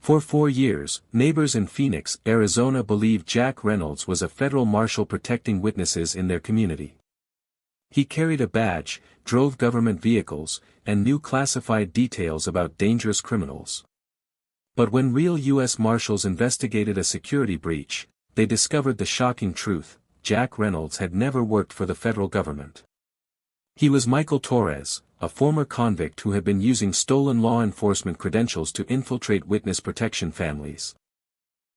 For 4 years, neighbors in Phoenix, Arizona believed Jack Reynolds was a federal marshal protecting witnesses in their community. He carried a badge, drove government vehicles, and knew classified details about dangerous criminals. But when real U.S. Marshals investigated a security breach, they discovered the shocking truth: Jack Reynolds had never worked for the federal government. He was Michael Torres, a former convict who had been using stolen law enforcement credentials to infiltrate witness protection families.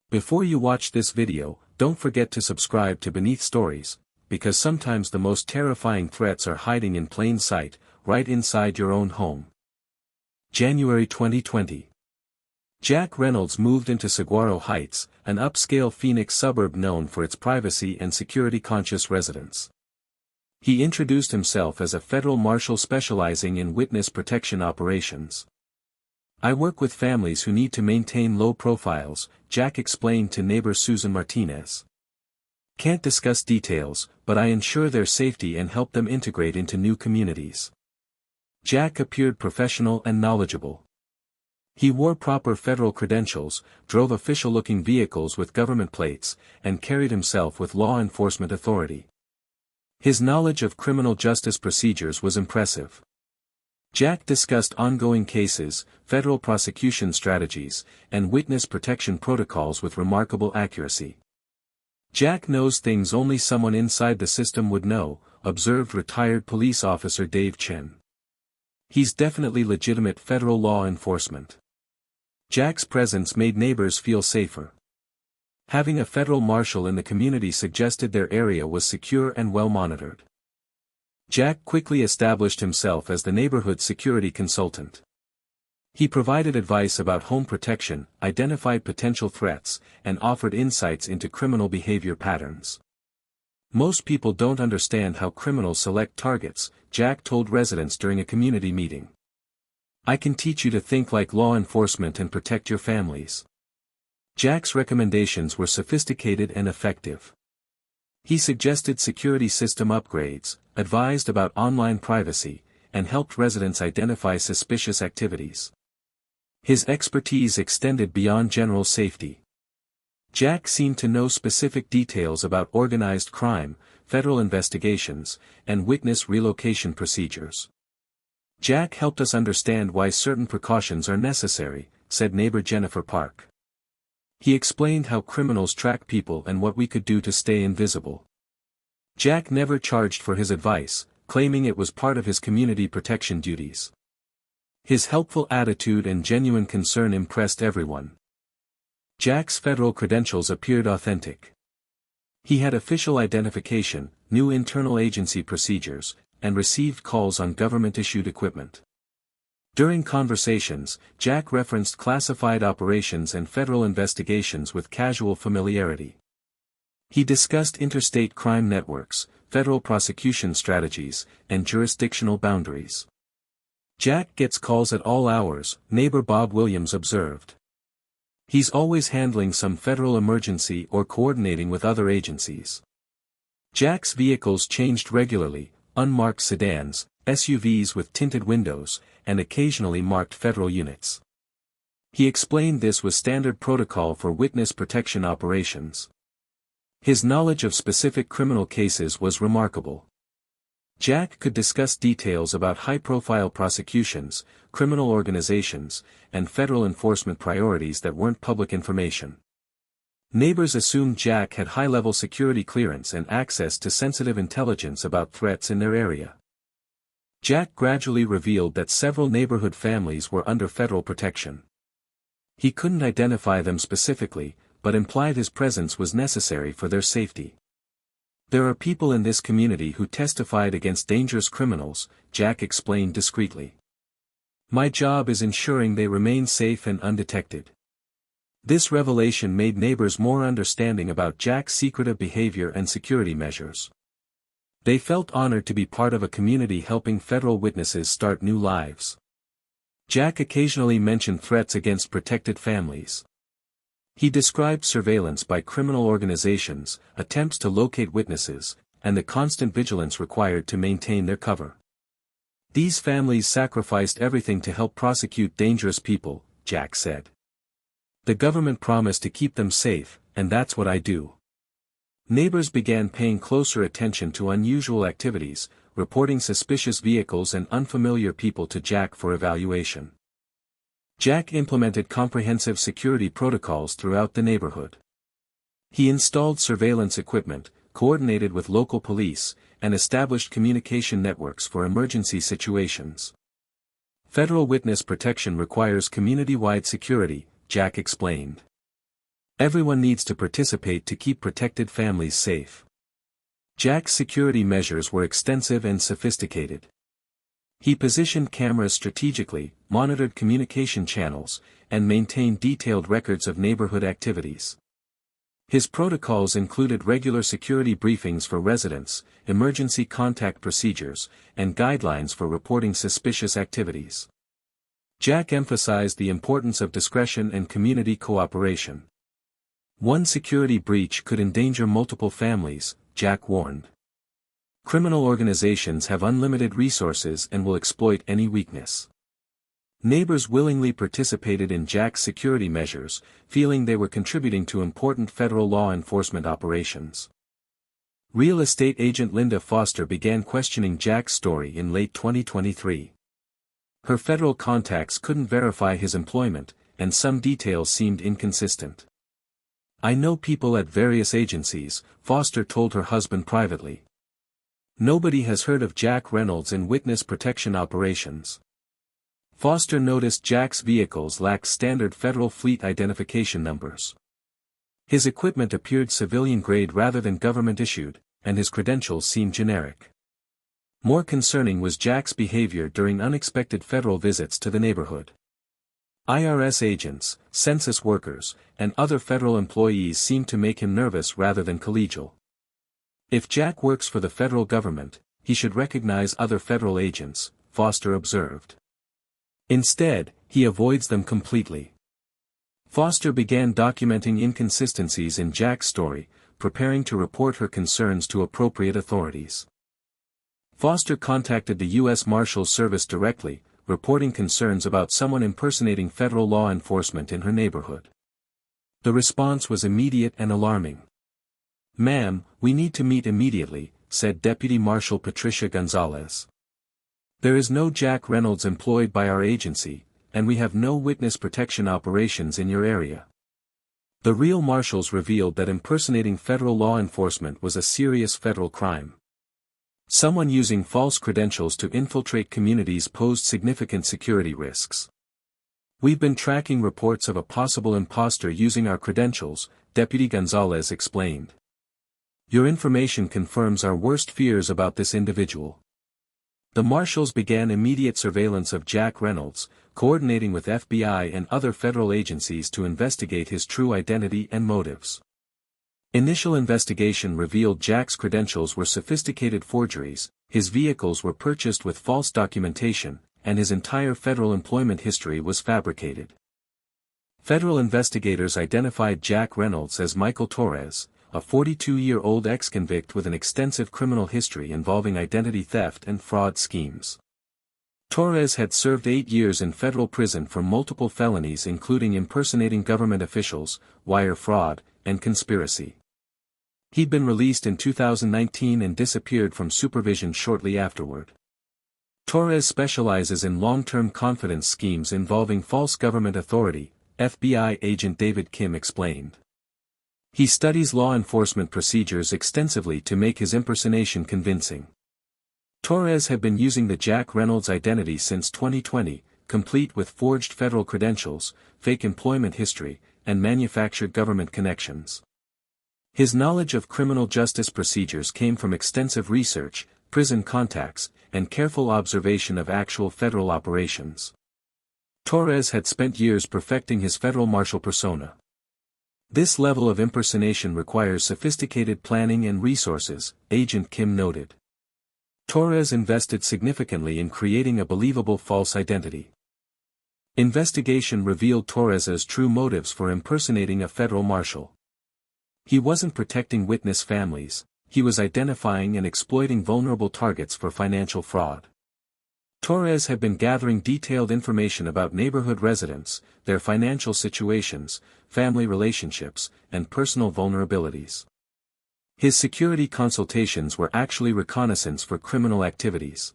Before you watch this video, don't forget to subscribe to Beneath Stories, because sometimes the most terrifying threats are hiding in plain sight, right inside your own home. January 2020. Jack Reynolds moved into Saguaro Heights, an upscale Phoenix suburb known for its privacy and security-conscious residents. He introduced himself as a federal marshal specializing in witness protection operations. "I work with families who need to maintain low profiles," Jack explained to neighbor Susan Martinez. "Can't discuss details, but I ensure their safety and help them integrate into new communities." Jack appeared professional and knowledgeable. He wore proper federal credentials, drove official-looking vehicles with government plates, and carried himself with law enforcement authority. His knowledge of criminal justice procedures was impressive. Jack discussed ongoing cases, federal prosecution strategies, and witness protection protocols with remarkable accuracy. "Jack knows things only someone inside the system would know," observed retired police officer Dave Chen. "He's definitely legitimate federal law enforcement." Jack's presence made neighbors feel safer. Having a federal marshal in the community suggested their area was secure and well monitored. Jack quickly established himself as the neighborhood security consultant. He provided advice about home protection, identified potential threats, and offered insights into criminal behavior patterns. "Most people don't understand how criminals select targets," Jack told residents during a community meeting. "I can teach you to think like law enforcement and protect your families." Jack's recommendations were sophisticated and effective. He suggested security system upgrades, advised about online privacy, and helped residents identify suspicious activities. His expertise extended beyond general safety. Jack seemed to know specific details about organized crime, federal investigations, and witness relocation procedures. "Jack helped us understand why certain precautions are necessary," said neighbor Jennifer Park. "He explained how criminals track people and what we could do to stay invisible." Jack never charged for his advice, claiming it was part of his community protection duties. His helpful attitude and genuine concern impressed everyone. Jack's federal credentials appeared authentic. He had official identification, knew internal agency procedures, and received calls on government-issued equipment. During conversations, Jack referenced classified operations and federal investigations with casual familiarity. He discussed interstate crime networks, federal prosecution strategies, and jurisdictional boundaries. "Jack gets calls at all hours," neighbor Bob Williams observed. "He's always handling some federal emergency or coordinating with other agencies." Jack's vehicles changed regularly: unmarked sedans, SUVs with tinted windows, and occasionally marked federal units. He explained this was standard protocol for witness protection operations. His knowledge of specific criminal cases was remarkable. Jack could discuss details about high-profile prosecutions, criminal organizations, and federal enforcement priorities that weren't public information. Neighbors assumed Jack had high-level security clearance and access to sensitive intelligence about threats in their area. Jack gradually revealed that several neighborhood families were under federal protection. He couldn't identify them specifically, but implied his presence was necessary for their safety. "There are people in this community who testified against dangerous criminals," Jack explained discreetly. "My job is ensuring they remain safe and undetected." This revelation made neighbors more understanding about Jack's secretive behavior and security measures. They felt honored to be part of a community helping federal witnesses start new lives. Jack occasionally mentioned threats against protected families. He described surveillance by criminal organizations, attempts to locate witnesses, and the constant vigilance required to maintain their cover. "These families sacrificed everything to help prosecute dangerous people," Jack said. The government promised to keep them safe, and that's what I do. Neighbors began paying closer attention to unusual activities, reporting suspicious vehicles and unfamiliar people to Jack for evaluation. Jack implemented comprehensive security protocols throughout the neighborhood. He installed surveillance equipment, coordinated with local police, and established communication networks for emergency situations. Federal witness protection requires community-wide security, Jack explained. Everyone needs to participate to keep protected families safe. Jack's security measures were extensive and sophisticated. He positioned cameras strategically, monitored communication channels, and maintained detailed records of neighborhood activities. His protocols included regular security briefings for residents, emergency contact procedures, and guidelines for reporting suspicious activities. Jack emphasized the importance of discretion and community cooperation. One security breach could endanger multiple families, Jack warned. Criminal organizations have unlimited resources and will exploit any weakness. Neighbors willingly participated in Jack's security measures, feeling they were contributing to important federal law enforcement operations. Real estate agent Linda Foster began questioning Jack's story in late 2023. Her federal contacts couldn't verify his employment, and some details seemed inconsistent. "I know people at various agencies," Foster told her husband privately. "Nobody has heard of Jack Reynolds in witness protection operations." Foster noticed Jack's vehicles lacked standard federal fleet identification numbers. His equipment appeared civilian-grade rather than government-issued, and his credentials seemed generic. More concerning was Jack's behavior during unexpected federal visits to the neighborhood. IRS agents, census workers, and other federal employees seemed to make him nervous rather than collegial. "If Jack works for the federal government, he should recognize other federal agents," Foster observed. "Instead, he avoids them completely." Foster began documenting inconsistencies in Jack's story, preparing to report her concerns to appropriate authorities. Foster contacted the U.S. Marshals Service directly, reporting concerns about someone impersonating federal law enforcement in her neighborhood. The response was immediate and alarming. "Ma'am, we need to meet immediately," said Deputy Marshal Patricia Gonzalez. "There is no Jack Reynolds employed by our agency, and we have no witness protection operations in your area." The real marshals revealed that impersonating federal law enforcement was a serious federal crime. Someone using false credentials to infiltrate communities posed significant security risks. "We've been tracking reports of a possible imposter using our credentials," Deputy Gonzalez explained. "Your information confirms our worst fears about this individual." The marshals began immediate surveillance of Jack Reynolds, coordinating with FBI and other federal agencies to investigate his true identity and motives. Initial investigation revealed Jack's credentials were sophisticated forgeries, his vehicles were purchased with false documentation, and his entire federal employment history was fabricated. Federal investigators identified Jack Reynolds as Michael Torres, a 42-year-old ex-convict with an extensive criminal history involving identity theft and fraud schemes. Torres had served 8 years in federal prison for multiple felonies including impersonating government officials, wire fraud, and conspiracy. He'd been released in 2019 and disappeared from supervision shortly afterward. Torres specializes in long-term confidence schemes involving false government authority, FBI agent David Kim explained. He studies law enforcement procedures extensively to make his impersonation convincing. Torres had been using the Jack Reynolds identity since 2020, complete with forged federal credentials, fake employment history, and manufactured government connections. His knowledge of criminal justice procedures came from extensive research, prison contacts, and careful observation of actual federal operations. Torres had spent years perfecting his federal marshal persona. "This level of impersonation requires sophisticated planning and resources," Agent Kim noted. Torres invested significantly in creating a believable false identity. Investigation revealed Torres's true motives for impersonating a federal marshal. He wasn't protecting witness families, he was identifying and exploiting vulnerable targets for financial fraud. Torres had been gathering detailed information about neighborhood residents, their financial situations, family relationships, and personal vulnerabilities. His security consultations were actually reconnaissance for criminal activities.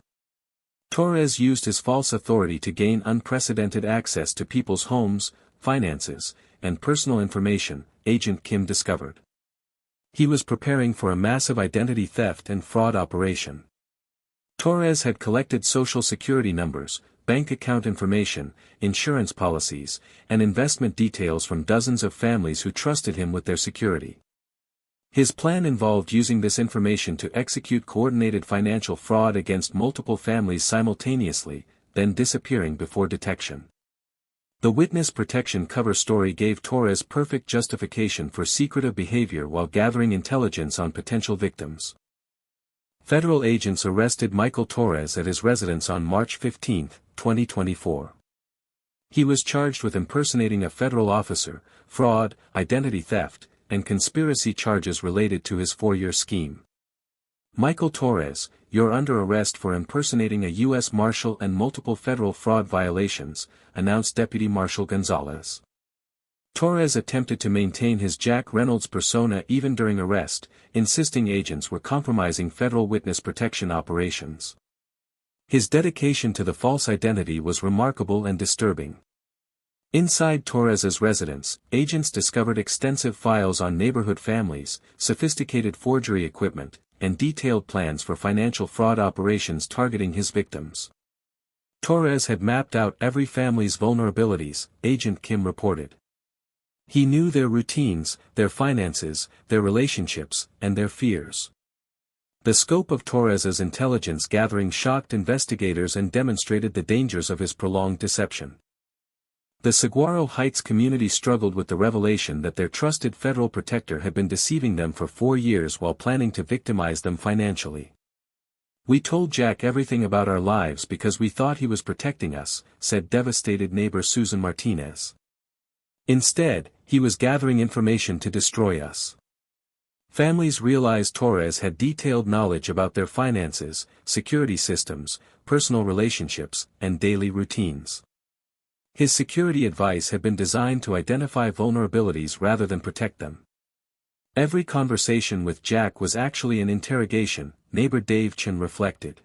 Torres used his false authority to gain unprecedented access to people's homes, finances, and personal information, Agent Kim discovered. He was preparing for a massive identity theft and fraud operation. Torres had collected social security numbers, bank account information, insurance policies, and investment details from dozens of families who trusted him with their security. His plan involved using this information to execute coordinated financial fraud against multiple families simultaneously, then disappearing before detection. The witness protection cover story gave Torres perfect justification for secretive behavior while gathering intelligence on potential victims. Federal agents arrested Michael Torres at his residence on March 15, 2024. He was charged with impersonating a federal officer, fraud, identity theft, and conspiracy charges related to his 4-year scheme. Michael Torres, you're under arrest for impersonating a U.S. Marshal and multiple federal fraud violations, announced Deputy Marshal Gonzalez. Torres attempted to maintain his Jack Reynolds persona even during arrest, insisting agents were compromising federal witness protection operations. His dedication to the false identity was remarkable and disturbing. Inside Torres's residence, agents discovered extensive files on neighborhood families, sophisticated forgery equipment, and detailed plans for financial fraud operations targeting his victims. Torres had mapped out every family's vulnerabilities, Agent Kim reported. He knew their routines, their finances, their relationships, and their fears. The scope of Torres's intelligence gathering shocked investigators and demonstrated the dangers of his prolonged deception. The Saguaro Heights community struggled with the revelation that their trusted federal protector had been deceiving them for 4 years while planning to victimize them financially. "We told Jack everything about our lives because we thought he was protecting us," said devastated neighbor Susan Martinez. "Instead, he was gathering information to destroy us." Families realized Torres had detailed knowledge about their finances, security systems, personal relationships, and daily routines. His security advice had been designed to identify vulnerabilities rather than protect them. Every conversation with Jack was actually an interrogation, neighbor Dave Chen reflected.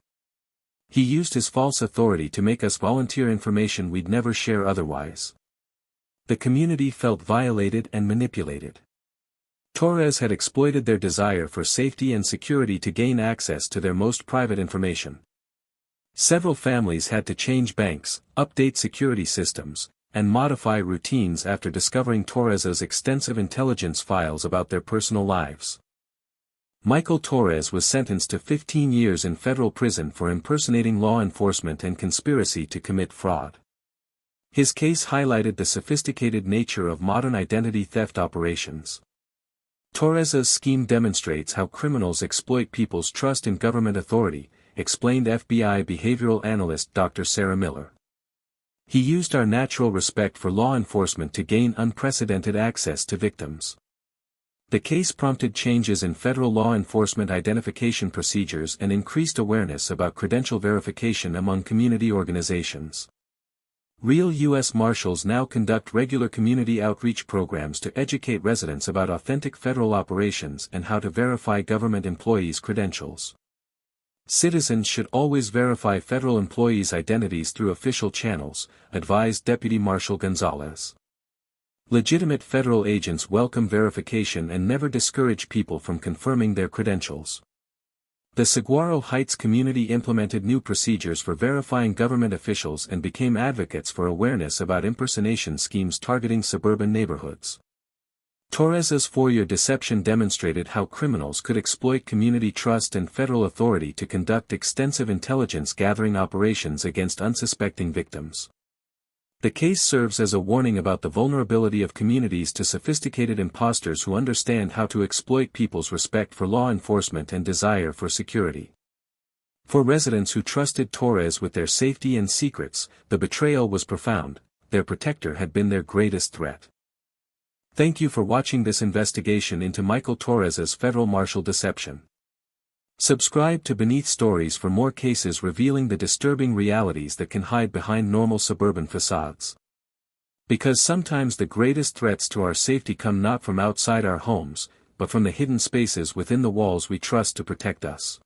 He used his false authority to make us volunteer information we'd never share otherwise. The community felt violated and manipulated. Torres had exploited their desire for safety and security to gain access to their most private information. Several families had to change banks, update security systems, and modify routines after discovering Torres's extensive intelligence files about their personal lives. Michael Torres was sentenced to 15 years in federal prison for impersonating law enforcement and conspiracy to commit fraud. His case highlighted the sophisticated nature of modern identity theft operations. Torres's scheme demonstrates how criminals exploit people's trust in government authority, explained FBI behavioral analyst Dr. Sarah Miller. He used our natural respect for law enforcement to gain unprecedented access to victims. The case prompted changes in federal law enforcement identification procedures and increased awareness about credential verification among community organizations. Real U.S. Marshals now conduct regular community outreach programs to educate residents about authentic federal operations and how to verify government employees' credentials. Citizens should always verify federal employees' identities through official channels, advised Deputy Marshal Gonzalez. Legitimate federal agents welcome verification and never discourage people from confirming their credentials. The Saguaro Heights community implemented new procedures for verifying government officials and became advocates for awareness about impersonation schemes targeting suburban neighborhoods. Torres's 4-year deception demonstrated how criminals could exploit community trust and federal authority to conduct extensive intelligence-gathering operations against unsuspecting victims. The case serves as a warning about the vulnerability of communities to sophisticated imposters who understand how to exploit people's respect for law enforcement and desire for security. For residents who trusted Torres with their safety and secrets, the betrayal was profound. Their protector had been their greatest threat. Thank you for watching this investigation into Michael Torres's federal marshal deception. Subscribe to Beneath Stories for more cases revealing the disturbing realities that can hide behind normal suburban facades. Because sometimes the greatest threats to our safety come not from outside our homes, but from the hidden spaces within the walls we trust to protect us.